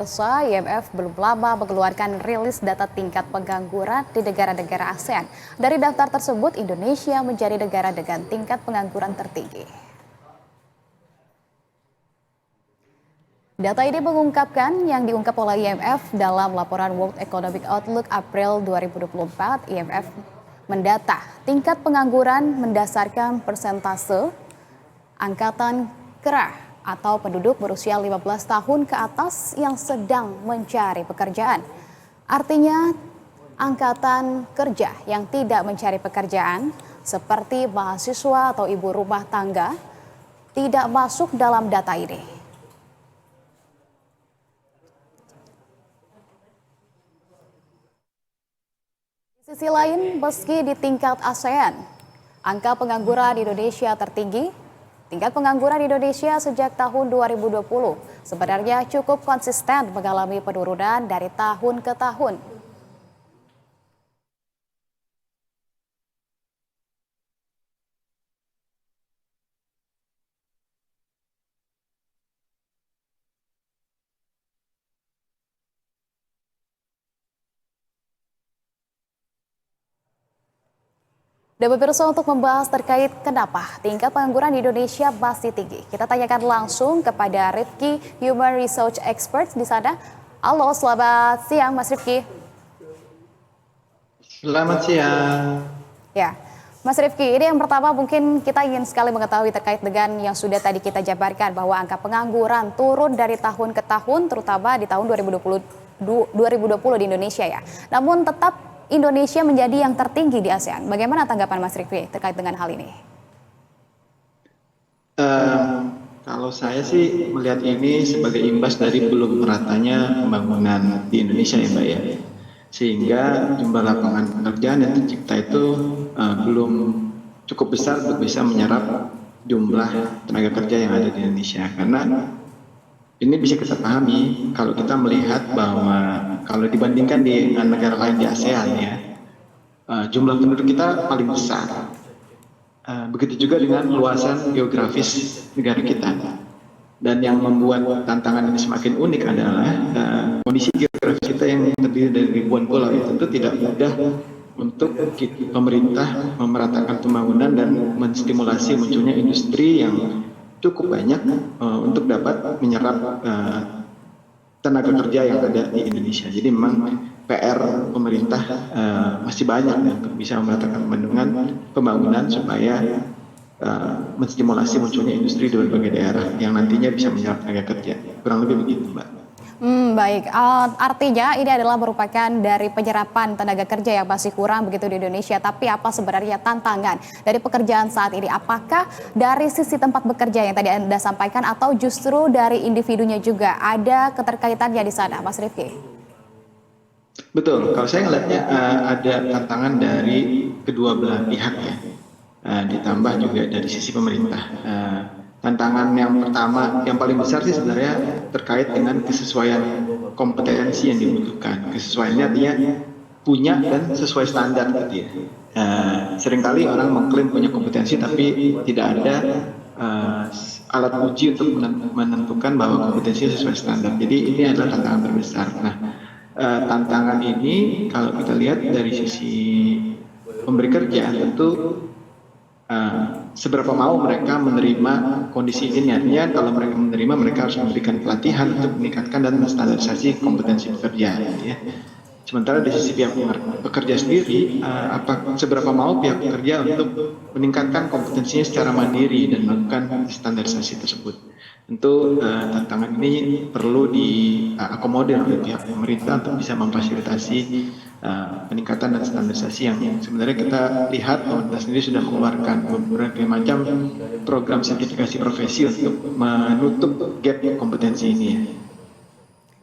Pemirsa, IMF belum lama mengeluarkan rilis data tingkat pengangguran di negara-negara ASEAN. Dari daftar tersebut, Indonesia menjadi negara dengan tingkat pengangguran tertinggi. Data ini mengungkapkan yang diungkap oleh IMF dalam laporan World Economic Outlook April 2024. IMF mendata tingkat pengangguran mendasarkan persentase angkatan kerah atau penduduk berusia 15 tahun ke atas yang sedang mencari pekerjaan. Artinya, angkatan kerja yang tidak mencari pekerjaan seperti mahasiswa atau ibu rumah tangga tidak masuk dalam data ini. Di sisi lain, meski di tingkat ASEAN, angka pengangguran Indonesia tertinggi. Tingkat pengangguran Indonesia sejak tahun 2020 sebenarnya cukup konsisten mengalami penurunan dari tahun ke tahun. Dan pemirsa, untuk membahas terkait kenapa tingkat pengangguran di Indonesia masih tinggi, kita tanyakan langsung kepada Rifki, Human Research Expert di sana. Halo, selamat siang Mas Rifki. Selamat siang. Ya, Mas Rifki, ini yang pertama mungkin kita ingin sekali mengetahui terkait dengan yang sudah tadi kita jabarkan bahwa angka pengangguran turun dari tahun ke tahun, terutama di tahun 2020 di Indonesia ya. Namun tetap Indonesia menjadi yang tertinggi di ASEAN. Bagaimana tanggapan Mas Rifki terkait dengan hal ini? Kalau saya sih melihat ini sebagai imbas dari belum meratanya pembangunan di Indonesia ya Mbak ya. Sehingga jumlah lapangan pekerjaan yang tercipta itu belum cukup besar untuk bisa menyerap jumlah tenaga kerja yang ada di Indonesia. Karena ini bisa kita pahami kalau kita melihat bahwa kalau dibandingkan dengan negara lain di ASEAN ya, jumlah penduduk kita paling besar. Begitu juga dengan luasan geografis negara kita. Dan yang membuat tantangan ini semakin unik adalah kondisi geografis kita yang terdiri dari ribuan pulau itu tentu tidak mudah untuk pemerintah memeratakan pembangunan dan menstimulasi munculnya industri yang cukup banyak untuk dapat menyerap tenaga kerja yang ada di Indonesia. Jadi memang PR pemerintah masih banyak untuk bisa meratakan pembangunan supaya menstimulasi munculnya industri di berbagai daerah yang nantinya bisa menyerap tenaga kerja. Kurang lebih begitu, Mbak. Baik, artinya ini adalah merupakan dari penyerapan tenaga kerja yang masih kurang begitu di Indonesia. Tapi apa sebenarnya tantangan dari pekerjaan saat ini? Apakah dari sisi tempat bekerja yang tadi Anda sampaikan atau justru dari individunya juga ada keterkaitannya di sana, Mas Rifki? Betul, kalau saya melihatnya ada tantangan dari kedua belah pihak ya, ditambah juga dari sisi pemerintah. Tantangan yang pertama, yang paling besar sih sebenarnya terkait dengan kesesuaian kompetensi yang dibutuhkan. Kesesuaiannya artinya punya dan sesuai standar gitu ya. Seringkali orang mengklaim punya kompetensi tapi tidak ada alat uji untuk menentukan bahwa kompetensi sesuai standar. Jadi ini adalah tantangan terbesar. Nah, tantangan ini kalau kita lihat dari sisi pemberi kerja tentu seberapa mau mereka menerima kondisi ini. Artinya kalau mereka menerima, mereka harus memberikan pelatihan untuk meningkatkan dan menstandarisasi kompetensi pekerja ya. Sementara di sisi pihak pekerja sendiri, seberapa mau pihak pekerja untuk meningkatkan kompetensinya secara mandiri dan melakukan standarisasi tersebut. Tentu tantangan ini perlu diakomodir oleh pihak pemerintah untuk bisa memfasilitasi peningkatan dan standarisasi yang sebenarnya kita lihat pemerintah sendiri sudah mengeluarkan berbagai macam program sertifikasi profesi untuk menutup gap kompetensi ini ya.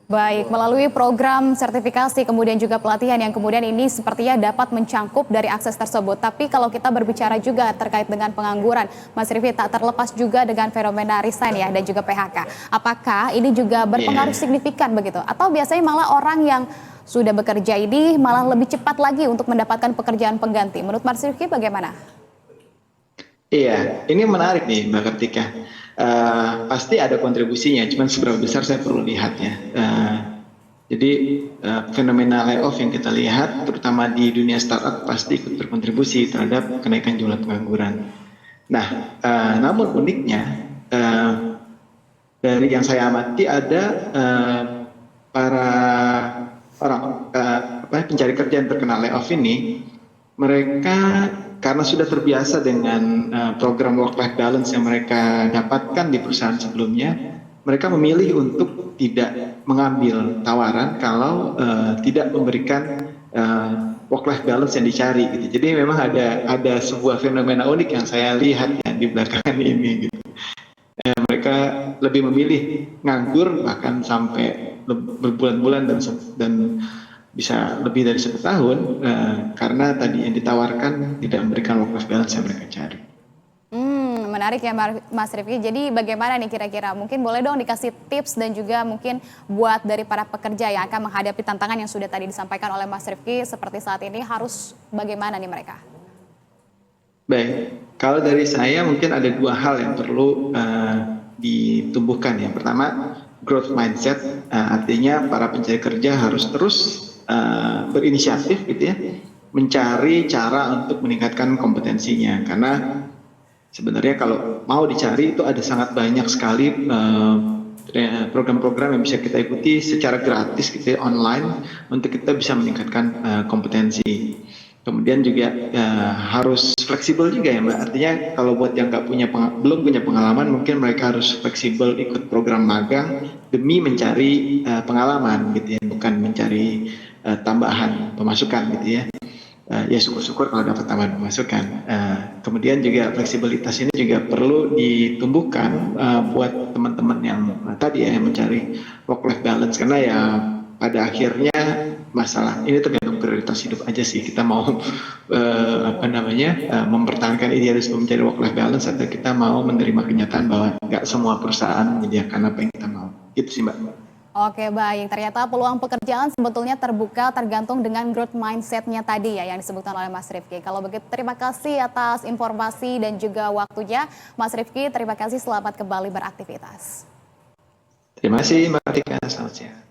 Baik, melalui program sertifikasi kemudian juga pelatihan yang kemudian ini sepertinya dapat mencangkup dari akses tersebut. Tapi kalau kita berbicara juga terkait dengan pengangguran, Mas Rifki, tak terlepas juga dengan fenomena resign ya dan juga PHK. Apakah ini juga berpengaruh signifikan begitu? Atau biasanya malah orang yang sudah bekerja ini malah lebih cepat lagi untuk mendapatkan pekerjaan pengganti? Menurut Mas Rifki bagaimana? Iya, ini menarik nih Mbak Kartika. pasti ada kontribusinya, cuman seberapa besar saya perlu lihat ya. Jadi fenomena layoff yang kita lihat, terutama di dunia startup, pasti ikut berkontribusi terhadap kenaikan jumlah pengangguran. Nah, namun uniknya dari yang saya amati ada para orang pencari kerja yang terkena layoff ini, mereka karena sudah terbiasa dengan program work-life balance yang mereka dapatkan di perusahaan sebelumnya, mereka memilih untuk tidak mengambil tawaran kalau tidak memberikan work-life balance yang dicari. Gitu. Jadi memang ada sebuah fenomena unik yang saya lihat ya, di belakangan ini. Gitu. Mereka lebih memilih nganggur bahkan sampai berbulan-bulan dan bisa lebih dari 1 tahun karena tadi yang ditawarkan tidak memberikan work-life balance yang mereka cari. Menarik ya Mas Rifki. Jadi bagaimana nih kira-kira? Mungkin boleh dong dikasih tips dan juga mungkin buat dari para pekerja yang akan menghadapi tantangan yang sudah tadi disampaikan oleh Mas Rifki seperti saat ini harus bagaimana nih mereka? Baik, kalau dari saya mungkin ada 2 hal yang perlu ditumbuhkan. Yang pertama, growth mindset, artinya para pencari kerja harus terus berinisiatif gitu ya, mencari cara untuk meningkatkan kompetensinya. Karena sebenarnya kalau mau dicari itu ada sangat banyak sekali program-program yang bisa kita ikuti secara gratis gitu ya, online untuk kita bisa meningkatkan kompetensi. Kemudian juga harus fleksibel juga ya Mbak. Artinya kalau buat yang belum punya pengalaman, mungkin mereka harus fleksibel ikut program magang demi mencari pengalaman gitu ya, bukan mencari tambahan pemasukan gitu ya. Ya syukur-syukur kalau dapat tambahan pemasukan. Kemudian juga fleksibilitas ini juga perlu ditumbuhkan buat teman-teman yang tadi ya yang mencari work-life balance, karena ya pada akhirnya masalah ini tergantung prioritas hidup aja sih, kita mau mempertahankan idealisme mencari work-life balance atau kita mau menerima kenyataan bahwa nggak semua perusahaan menyediakan apa yang kita mau. Itu sih Mbak. Oke baik, ternyata peluang pekerjaan sebetulnya terbuka tergantung dengan growth mindset-nya tadi ya yang disebutkan oleh Mas Rifki. Kalau begitu terima kasih atas informasi dan juga waktunya Mas Rifki, terima kasih, selamat kembali beraktivitas. Terima kasih Mbak Tika, selamat siang.